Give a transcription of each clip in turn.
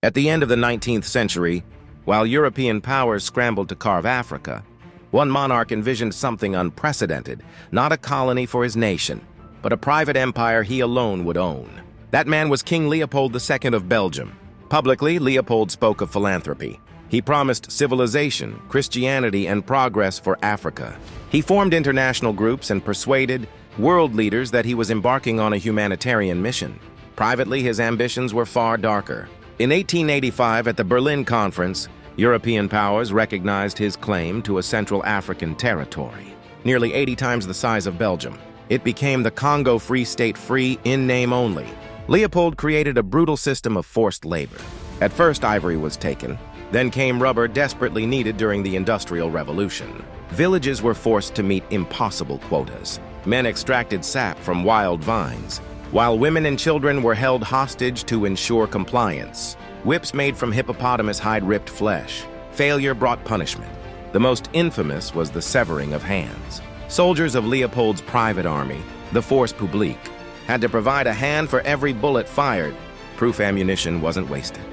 At the end of the 19th century, while European powers scrambled to carve Africa, one monarch envisioned something unprecedented, not a colony for his nation, but a private empire he alone would own. That man was King Leopold II of Belgium. Publicly, Leopold spoke of philanthropy. He promised civilization, Christianity, and progress for Africa. He formed international groups and persuaded world leaders that he was embarking on a humanitarian mission. Privately, his ambitions were far darker. In 1885, at the Berlin Conference, European powers recognized his claim to a Central African territory, nearly 80 times the size of Belgium. It became the Congo Free State, free in name only. Leopold created a brutal system of forced labor. At first, ivory was taken. Then came rubber, desperately needed during the Industrial Revolution. Villages were forced to meet impossible quotas. Men extracted sap from wild vines, while women and children were held hostage to ensure compliance. Whips made from hippopotamus hide ripped flesh. Failure brought punishment. The most infamous was the severing of hands. Soldiers of Leopold's private army, the Force Publique, had to provide a hand for every bullet fired. Proof ammunition wasn't wasted.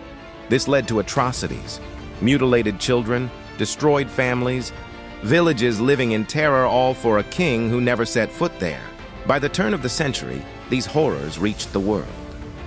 This led to atrocities: mutilated children, destroyed families, villages living in terror, all for a king who never set foot there. By the turn of the century, these horrors reached the world.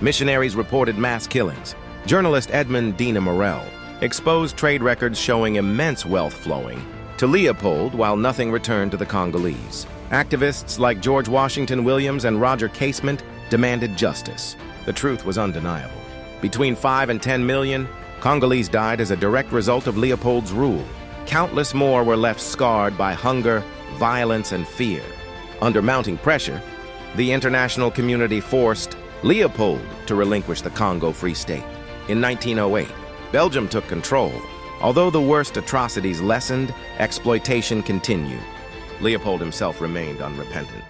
Missionaries reported mass killings. Journalist Edmond Dina Morel exposed trade records showing immense wealth flowing to Leopold while nothing returned to the Congolese. Activists like George Washington Williams and Roger Casement demanded justice. The truth was undeniable. Between 5 and 10 million, Congolese died as a direct result of Leopold's rule. Countless more were left scarred by hunger, violence, and fear. Under mounting pressure, the international community forced Leopold to relinquish the Congo Free State. In 1908, Belgium took control. Although the worst atrocities lessened, exploitation continued. Leopold himself remained unrepentant.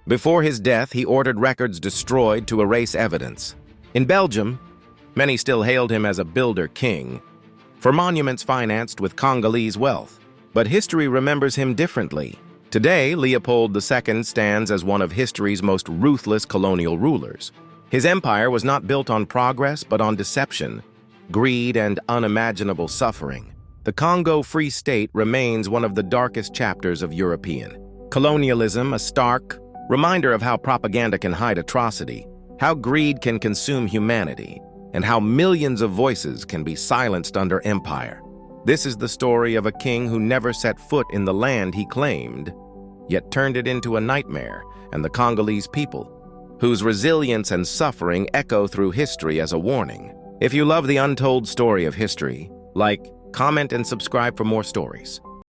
Before his death, he ordered records destroyed to erase evidence. In Belgium, many still hailed him as a builder king, for monuments financed with Congolese wealth. But history remembers him differently. Today, Leopold II stands as one of history's most ruthless colonial rulers. His empire was not built on progress, but on deception, greed, and unimaginable suffering. The Congo Free State remains one of the darkest chapters of European colonialism, a stark reminder of how propaganda can hide atrocity, how greed can consume humanity, and how millions of voices can be silenced under empire. This is the story of a king who never set foot in the land he claimed, yet turned it into a nightmare, and the Congolese people, whose resilience and suffering echo through history as a warning. If you love the untold story of history, like, comment, and subscribe for more stories.